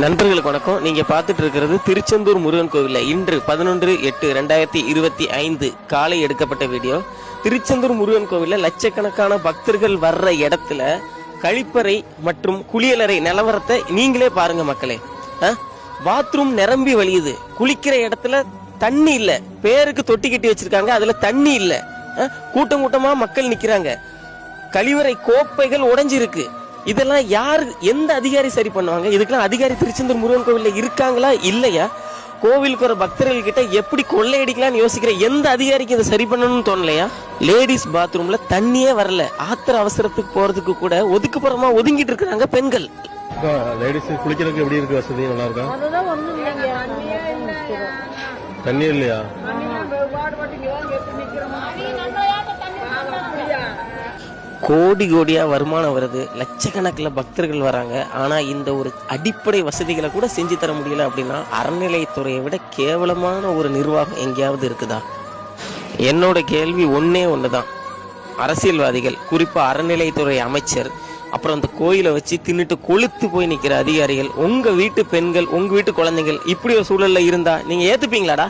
நண்பர்களுக்கு வணக்கம். நீங்க பார்த்துட்டு இருக்கிறது திருச்செந்தூர் முருகன் கோவில்ல இன்று 11/8/2025 காலை எடுக்கப்பட்ட வீடியோ. திருச்செந்தூர் முருகன் கோவில்ல லட்சக்கணக்கான பக்தர்கள் வர்ற இடத்துல கழிப்பறை மற்றும் குளியலறை நிலவரத்தை நீங்களே பாருங்க மக்களே. பாத்ரூம் நிரம்பி வழியுது. குளிக்கிற இடத்துல தண்ணி இல்ல, பேருக்கு தொட்டி கட்டி வச்சிருக்காங்க, அதுல தண்ணி இல்ல. கூட்டம் கூட்டமா மக்கள் நிக்கிறாங்க. கழிவறை கோப்பைகள் உடைஞ்சிருக்கு. இதெல்லாம் யாரு, எந்த அதிகாரி சரி பண்ணுவாங்க? இதுக்கெல்லாம் அதிகாரி திருச்செந்தூர் முருகன் கோவில்ல இருக்காங்களா இல்லையா? கோவிலுக்கு வர பக்தர்கள் கிட்ட எப்படி கொள்ளையடிக்கலாம்னு யோசிக்கிற எந்த அதிகாரிக்கு இதை சரி பண்ணணும்னு தோணலையா? லேடிஸ் பாத்ரூம்ல தண்ணியே வரல. ஆத்திர அவசரத்துக்கு போறதுக்கு கூட ஒதுக்குப்புறமா ஒதுங்கிட்டு இருக்காங்க பெண்கள். லேடிஸ் குளிக்கிறதுக்கு எப்படி இருக்கு? வசதி நல்லா இருக்கா? தண்ணி இல்லையா? கோடி கோடியா வருமானம் வருது, லட்சக்கணக்கில் பக்தர்கள் வராங்க. ஆனா இந்த ஒரு அடிப்படை வசதிகளை கூட செஞ்சு தர முடியல அப்படின்னா அறநிலையத்துறையை விட கேவலமான ஒரு நிர்வாகம் எங்கேயாவது இருக்குதா? என்னோட கேள்வி ஒன்னே ஒண்ணுதான். அரசியல்வாதிகள், குறிப்பா அறநிலையத்துறை அமைச்சர், அப்புறம் அந்த கோயிலை வச்சு தின்னுட்டு கொளுத்து போய் நிக்கிற அதிகாரிகள், உங்க வீட்டு பெண்கள், உங்க வீட்டு குழந்தைகள் இப்படி ஒரு சூழல்ல இருந்தா நீங்க ஏத்துப்பீங்களாடா?